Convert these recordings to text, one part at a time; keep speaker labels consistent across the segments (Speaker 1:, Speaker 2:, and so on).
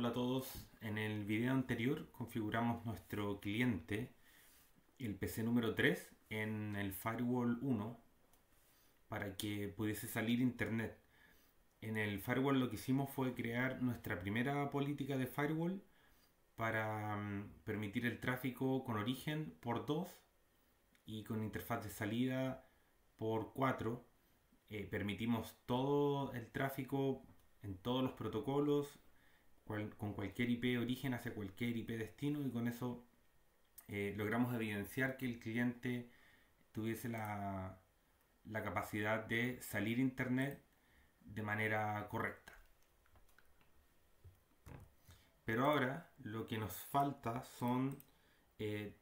Speaker 1: Hola a todos. En el video anterior configuramos nuestro cliente, el PC número 3, en el Firewall 1 para que pudiese salir internet. En el Firewall lo que hicimos fue crear nuestra primera política de Firewall para permitir el tráfico con origen por 2 y con interfaz de salida por 4. Permitimos todo el tráfico en todos los protocolos con cualquier IP origen hacia cualquier IP destino, y con eso logramos evidenciar que el cliente tuviese la capacidad de salir internet de manera correcta. Pero ahora lo que nos falta son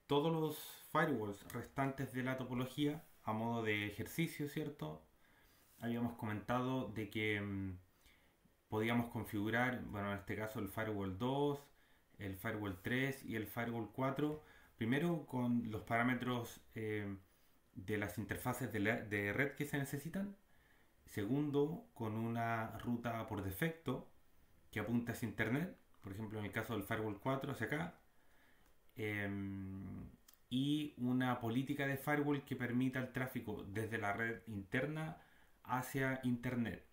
Speaker 1: todos los firewalls restantes de la topología a modo de ejercicio, ¿cierto? Habíamos comentado de que podíamos configurar, bueno, en este caso el Firewall 2, el Firewall 3 y el Firewall 4, primero con los parámetros de las interfaces de red que se necesitan, segundo con una ruta por defecto que apunta hacia internet, por ejemplo en el caso del Firewall 4 hacia acá, eh, y una política de firewall que permita el tráfico desde la red interna hacia internet.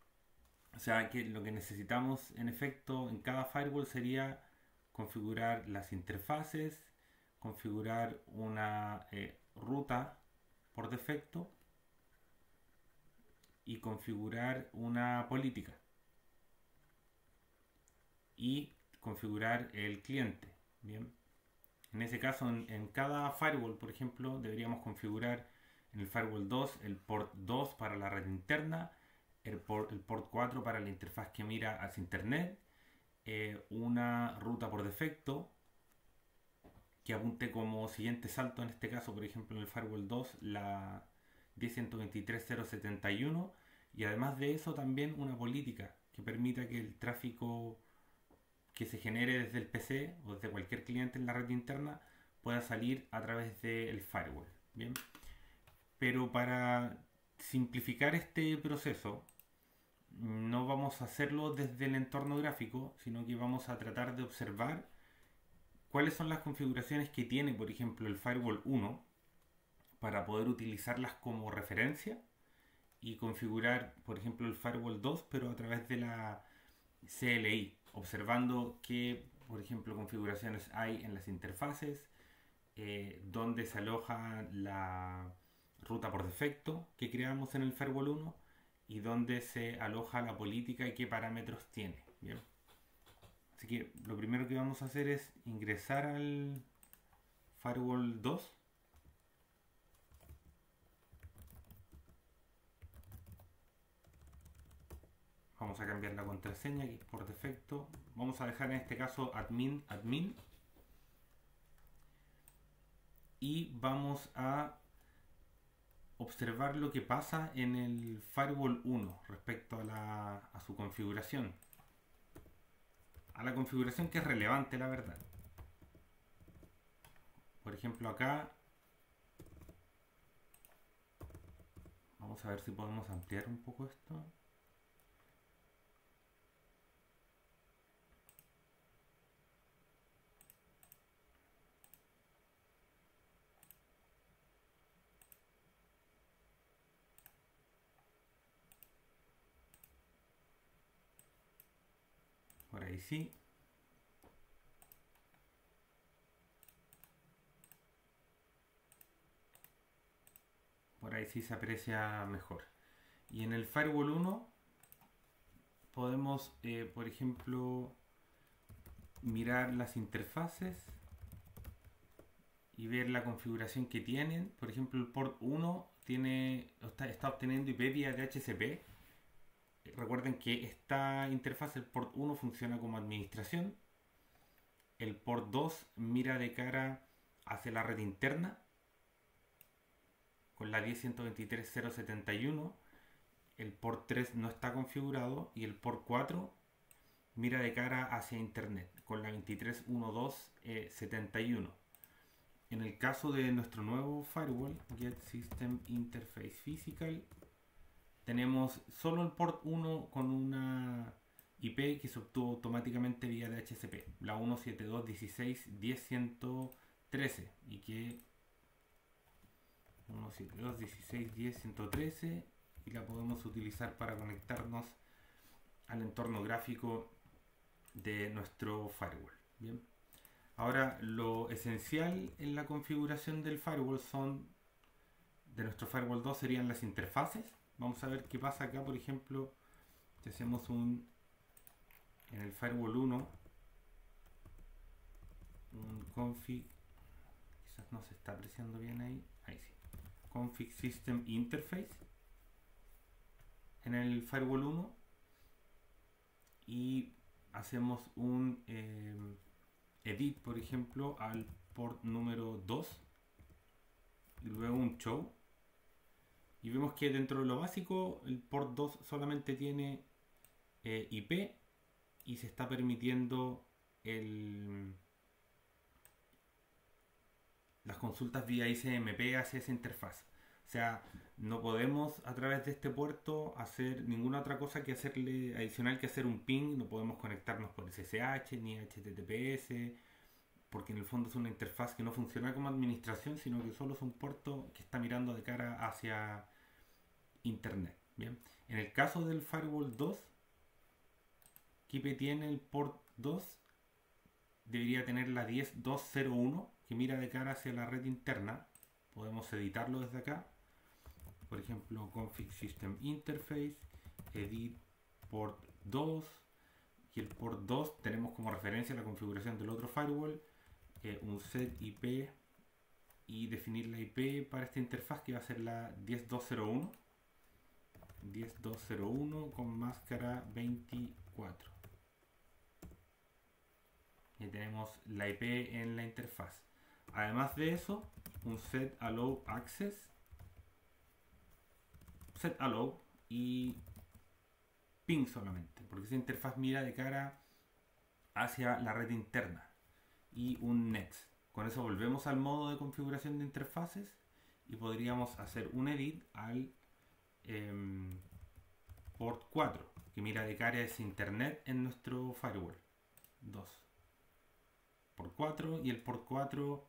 Speaker 1: O sea que lo que necesitamos en efecto en cada firewall sería configurar las interfaces, configurar una ruta por defecto y configurar una política y configurar el cliente. Bien, en ese caso en cada firewall, por ejemplo, deberíamos configurar en el firewall 2 el port 2 para la red interna, el port 4 para la interfaz que mira hacia internet, una ruta por defecto que apunte como siguiente salto, en este caso por ejemplo en el firewall 2 la 10.123.071, y además de eso también una política que permita que el tráfico que se genere desde el PC o desde cualquier cliente en la red interna pueda salir a través del firewall. Bien, pero para simplificar este proceso no vamos a hacerlo desde el entorno gráfico, sino que vamos a tratar de observar cuáles son las configuraciones que tiene, por ejemplo, el Firewall 1 para poder utilizarlas como referencia y configurar, por ejemplo, el Firewall 2, pero a través de la CLI, observando qué, por ejemplo, configuraciones hay en las interfaces, dónde se aloja la ruta por defecto que creamos en el Firewall 1 y dónde se aloja la política y qué parámetros tiene. Bien. Así que lo primero que vamos a hacer es ingresar al Firewall 2. Vamos a cambiar la contraseña que por defecto. Vamos a dejar en este caso admin y vamos a observar lo que pasa en el Firewall 1 respecto a su configuración. A la configuración que es relevante, la verdad. Por ejemplo, acá vamos a ver si podemos ampliar un poco esto. Por ahí sí. Por ahí sí se aprecia mejor. Y en el Firewall 1 podemos, por ejemplo, mirar las interfaces y ver la configuración que tienen. Por ejemplo, el port 1 está obteniendo IP vía DHCP. Recuerden que esta interfaz, el port 1, funciona como administración. El port 2 mira de cara hacia la red interna con la 10.123.071. El port 3 no está configurado y el port 4 mira de cara hacia internet con la 23.1.2.71. En el caso de nuestro nuevo firewall, Get System Interface Physical, tenemos solo el port 1 con una IP que se obtuvo automáticamente vía DHCP, la 172.16.10.113 y que 172.16.10.113 y la podemos utilizar para conectarnos al entorno gráfico de nuestro firewall. Bien. Ahora, lo esencial en la configuración del firewall de nuestro firewall 2 serían las interfaces. Vamos a ver qué pasa acá, por ejemplo, si hacemos en el firewall 1 un config, quizás no se está apreciando bien ahí sí, config system interface en el firewall 1 y hacemos un edit, por ejemplo, al port número 2 y luego un show, y vemos que dentro de lo básico el port 2 solamente tiene IP y se está permitiendo las consultas vía ICMP hacia esa interfaz. O sea, no podemos a través de este puerto hacer ninguna otra cosa que hacerle adicional que hacer un ping. No podemos conectarnos por SSH ni HTTPS, porque en el fondo es una interfaz que no funciona como administración, sino que solo es un puerto que está mirando de cara hacia internet. Bien, en el caso del firewall 2, que IP tiene el port 2, debería tener la 10.201 que mira de cara hacia la red interna. Podemos editarlo desde acá, por ejemplo, config system interface, edit port 2, y el port 2 tenemos como referencia la configuración del otro firewall, un set IP y definir la IP para esta interfaz que va a ser la 10.201 con máscara 24. Y tenemos la IP en la interfaz. Además de eso, un set allow access, set allow y ping solamente, porque esa interfaz mira de cara hacia la red interna, y un next. Con eso volvemos al modo de configuración de interfaces y podríamos hacer un edit al port 4 que mira de cara hacia internet en nuestro firewall 2 por 4, y el port 4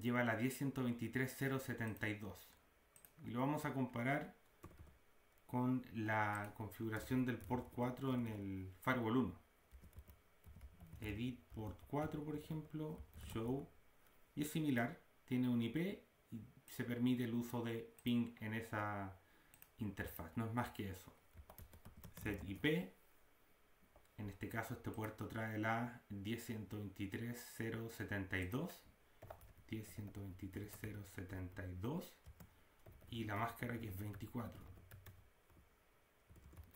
Speaker 1: lleva la 10.123.0.72 y lo vamos a comparar con la configuración del port 4 en el firewall 1. Edit port 4, por ejemplo, show, y es similar, tiene un IP y se permite el uso de ping en esa interfaz, no es más que eso. Set IP, en este caso este puerto trae la 10.123.0.72 10.123.0.72 y la máscara que es 24,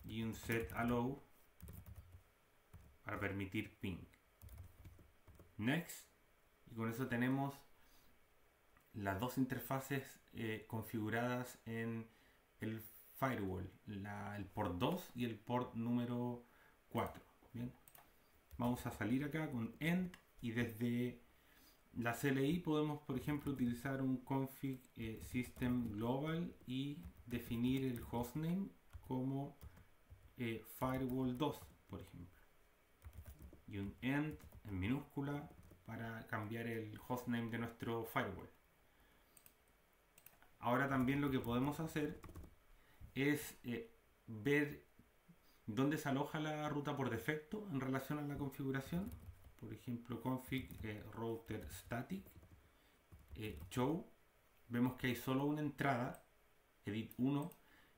Speaker 1: y un set allow para permitir ping. Next, y con eso tenemos las dos interfaces configuradas en el firewall, el port 2 y el port número 4. Bien, vamos a salir acá con end, y desde la CLI podemos, por ejemplo, utilizar un config system global y definir el hostname como firewall 2, por ejemplo, y un end en minúscula para cambiar el hostname de nuestro firewall. Ahora también lo que podemos hacer es ver dónde se aloja la ruta por defecto en relación a la configuración. Por ejemplo, config router static show, vemos que hay solo una entrada, edit 1,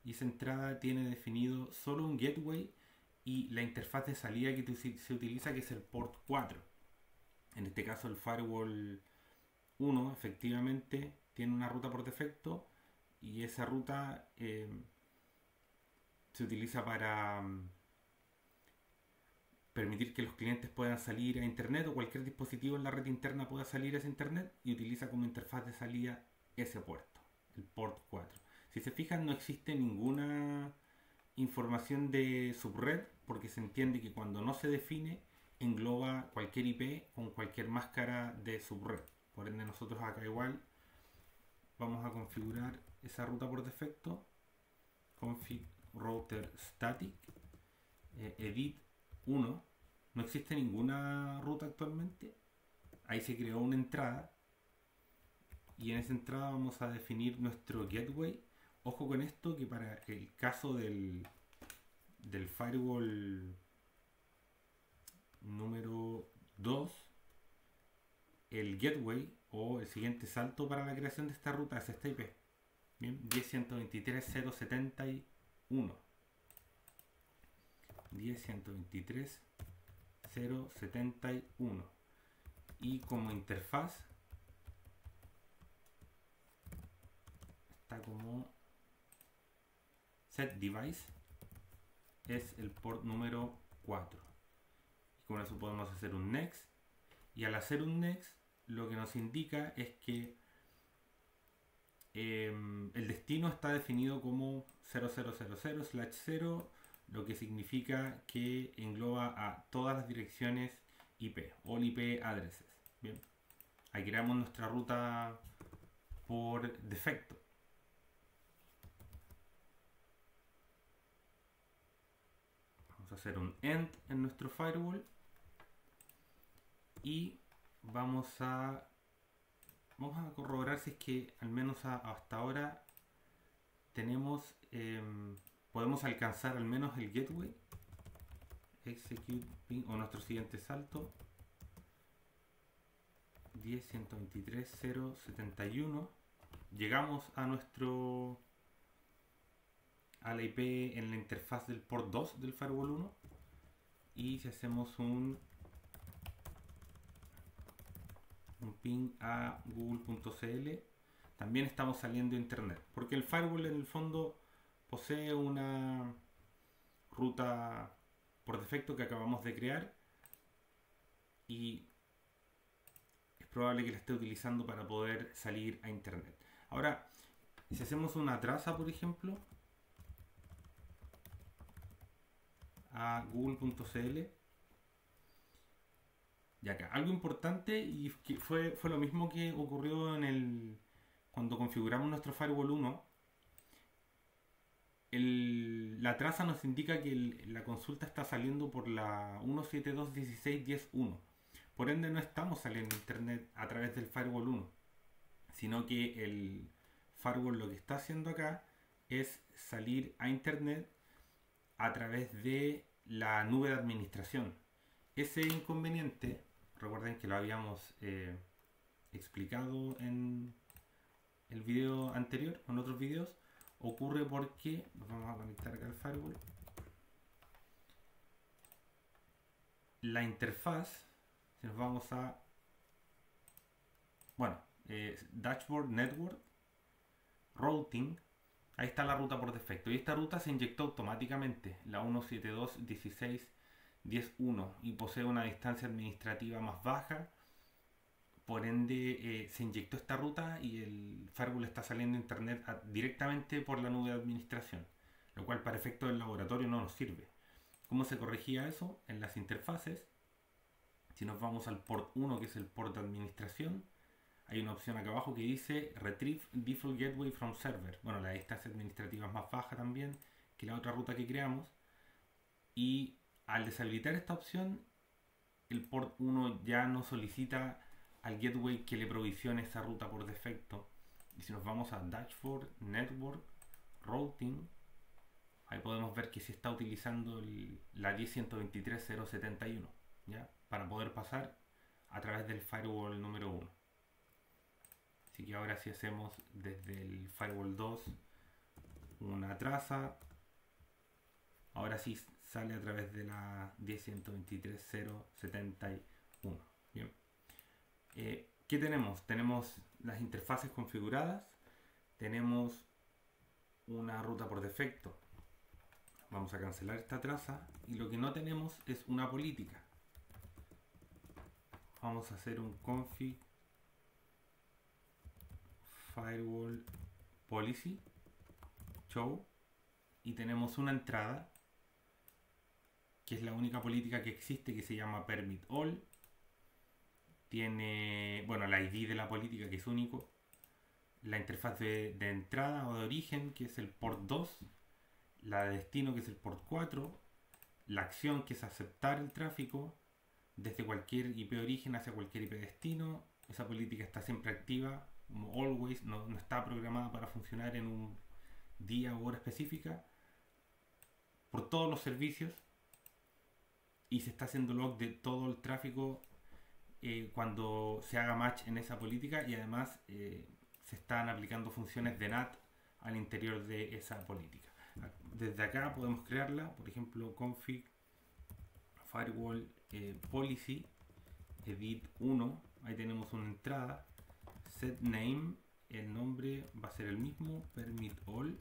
Speaker 1: y esa entrada tiene definido solo un gateway y la interfaz de salida que se utiliza, que es el port 4. En este caso el firewall 1 efectivamente tiene una ruta por defecto, y esa ruta se utiliza para permitir que los clientes puedan salir a internet, o cualquier dispositivo en la red interna pueda salir a ese internet, y utiliza como interfaz de salida ese puerto, el port 4. Si se fijan, no existe ninguna información de subred, porque se entiende que cuando no se define engloba cualquier IP con cualquier máscara de subred. Por ende, nosotros acá igual vamos a configurar esa ruta por defecto, config router static, edit 1, no existe ninguna ruta actualmente. Ahí se creó una entrada y en esa entrada vamos a definir nuestro gateway. Ojo con esto, que para el caso del firewall número 2, el gateway o el siguiente salto para la creación de esta ruta es esta IP. Bien, 10.123.071. 10.123.071. Y como interfaz está como set device, es el port número 4. Y con eso podemos hacer un next. Y al hacer un next, lo que nos indica es que el destino está definido como 0000/0, lo que significa que engloba a todas las direcciones IP, all IP addresses. Bien, ahí creamos nuestra ruta por defecto. Vamos a hacer un end en nuestro firewall y vamos a corroborar si es que al menos hasta ahora tenemos podemos alcanzar al menos el gateway. Execute ping, o nuestro siguiente salto, 10.123.071. llegamos a la IP en la interfaz del port 2 del firewall 1, y si hacemos un ping a google.cl, también estamos saliendo a internet, porque el firewall en el fondo posee una ruta por defecto que acabamos de crear y es probable que la esté utilizando para poder salir a internet. Ahora, si hacemos una traza, por ejemplo, a google.cl, y acá, algo importante, y que fue lo mismo que ocurrió cuando configuramos nuestro firewall 1. La traza nos indica que la consulta está saliendo por la 172.16.10.1. Por ende no estamos saliendo a internet a través del firewall 1, sino que el firewall lo que está haciendo acá es salir a internet a través de la nube de administración. Ese inconveniente, recuerden que lo habíamos explicado en el video anterior, en otros videos, ocurre porque nos vamos a conectar acá al firewall. La interfaz, si nos vamos a Dashboard Network Routing, ahí está la ruta por defecto, y esta ruta se inyectó automáticamente, la 172.16.10.1, y posee una distancia administrativa más baja. Por ende se inyectó esta ruta y el firewall está saliendo a internet directamente por la nube de administración, lo cual para efectos del laboratorio no nos sirve. ¿Cómo se corregía eso? En las interfaces, si nos vamos al port 1, que es el port de administración, hay una opción acá abajo que dice Retrieve Default Gateway from Server. Bueno, la distancia administrativa es más baja también que la otra ruta que creamos, y al deshabilitar esta opción, el port 1 ya no solicita al gateway que le provisione esa ruta por defecto. Y si nos vamos a Dashboard Network Routing, ahí podemos ver que se está utilizando la 10.123.071, ¿ya? Para poder pasar a través del firewall número 1. Así que ahora si hacemos desde el firewall 2 una traza, ahora sí sale a través de la 10.123.071. Bien. ¿Qué tenemos? Tenemos las interfaces configuradas, tenemos una ruta por defecto. Vamos a cancelar esta traza, y lo que no tenemos es una política. Vamos a hacer un config firewall policy show, y tenemos una entrada que es la única política que existe, que se llama permit all. Tiene, bueno, la ID de la política, que es único, la interfaz de entrada o de origen, que es el port 2, la de destino, que es el port 4, la acción que es aceptar el tráfico desde cualquier IP origen hacia cualquier IP destino. Esa política está siempre activa, como always, no está programada para funcionar en un día o hora específica por todos los servicios, y se está haciendo log de todo el tráfico cuando se haga match en esa política, y además se están aplicando funciones de NAT al interior de esa política. Desde acá podemos crearla, por ejemplo, config firewall policy edit 1, ahí tenemos una entrada, set name, el nombre va a ser el mismo, permit all,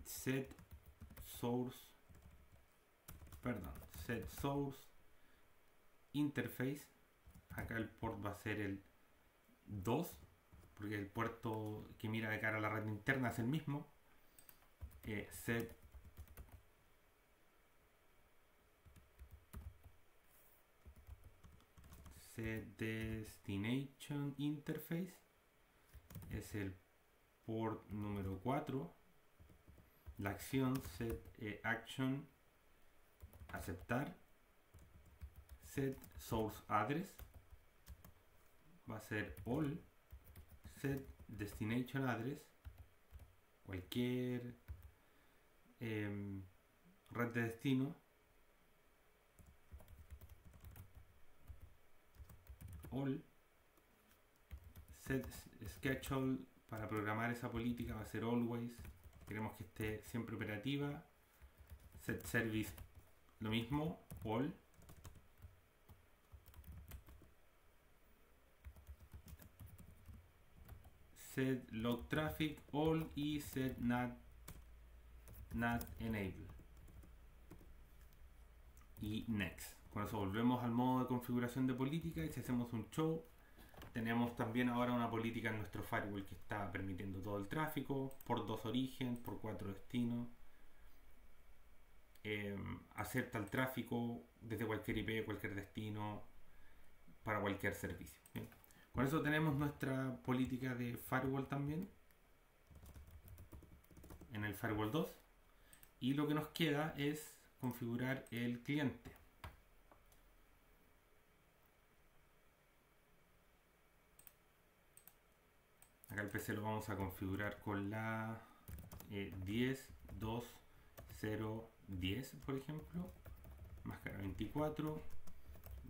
Speaker 1: set source interface, acá el port va a ser el 2 porque el puerto que mira de cara a la red interna es el mismo. Set destination interface es el port número 4. La acción set action aceptar. Set source address va a ser all. Set destination address, cualquier red de destino, all. Set schedule, para programar esa política va a ser always, queremos que esté siempre operativa. Set service, lo mismo, all. Set log traffic all y set NAT enable y next. Con eso volvemos al modo de configuración de política, y si hacemos un show tenemos también ahora una política en nuestro firewall que está permitiendo todo el tráfico por 2 origen, por 4 destinos, acepta el tráfico desde cualquier IP, cualquier destino, para cualquier servicio. ¿Bien? Con eso tenemos nuestra política de firewall también en el firewall 2, y lo que nos queda es configurar el cliente. Acá el PC lo vamos a configurar con la 10.2.0.10, por ejemplo, máscara 24,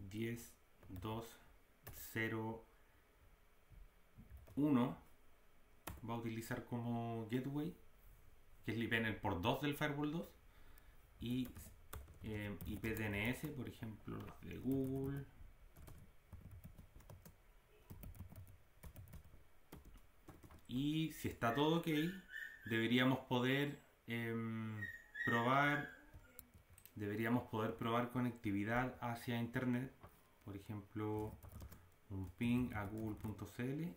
Speaker 1: 10.2.0.1 va a utilizar como gateway, que es el IP en el port 2 del firewall 2, y IP DNS, por ejemplo, los de Google. Y si está todo ok, deberíamos poder probar conectividad hacia internet, por ejemplo un ping a google.cl,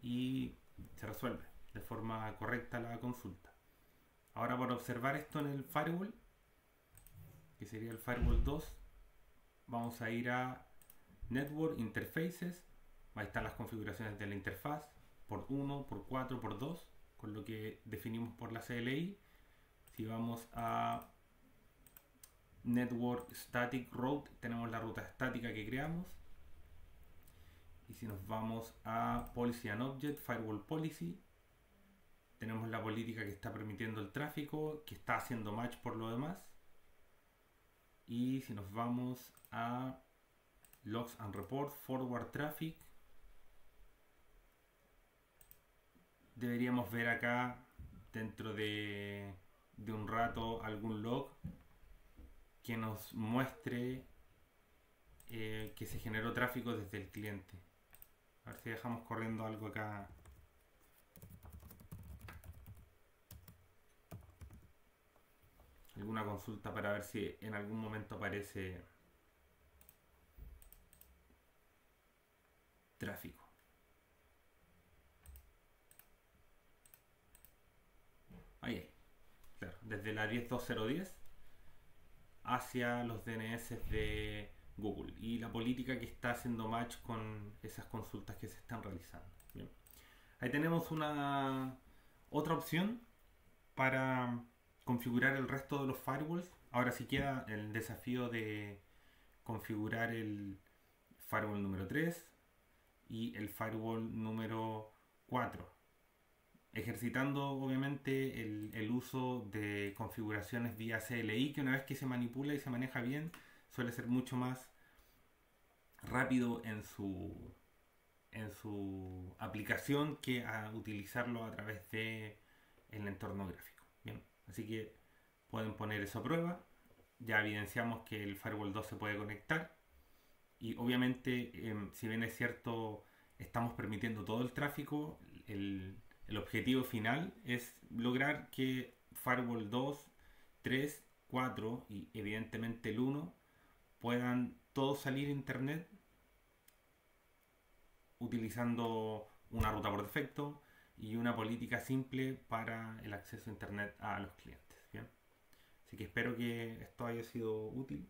Speaker 1: y se resuelve de forma correcta la consulta. Ahora, para observar esto en el firewall, que sería el firewall 2, vamos a ir a Network Interfaces. Ahí están las configuraciones de la interfaz por 1, por 4, por 2, con lo que definimos por la CLI. Si vamos a Network Static Route, tenemos la ruta estática que creamos. Y si nos vamos a Policy and Object, Firewall Policy, tenemos la política que está permitiendo el tráfico, que está haciendo match por lo demás. Y si nos vamos a Logs and Report, Forward Traffic, deberíamos ver acá dentro de un rato algún log que nos muestre que se generó tráfico desde el cliente. A ver si dejamos corriendo algo acá. Alguna consulta para ver si en algún momento aparece tráfico. Ahí, claro, desde la 10.2.0.10 hacia los DNS de Google y la política que está haciendo match con esas consultas que se están realizando. Bien. Ahí tenemos una otra opción para configurar el resto de los firewalls. Ahora sí queda el desafío de configurar el firewall número 3 y el firewall número 4, ejercitando obviamente el uso de configuraciones vía CLI, que una vez que se manipula y se maneja bien suele ser mucho más rápido en su aplicación que a utilizarlo a través de el entorno gráfico. Bien, así que pueden poner eso a prueba. Ya evidenciamos que el firewall 2 se puede conectar y obviamente, si bien es cierto, estamos permitiendo todo el tráfico, el objetivo final es lograr que firewall 2, 3, 4 y evidentemente el 1 puedan todos salir a internet utilizando una ruta por defecto y una política simple para el acceso a internet a los clientes. ¿Bien? Así que espero que esto haya sido útil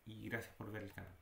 Speaker 1: y gracias por ver el canal.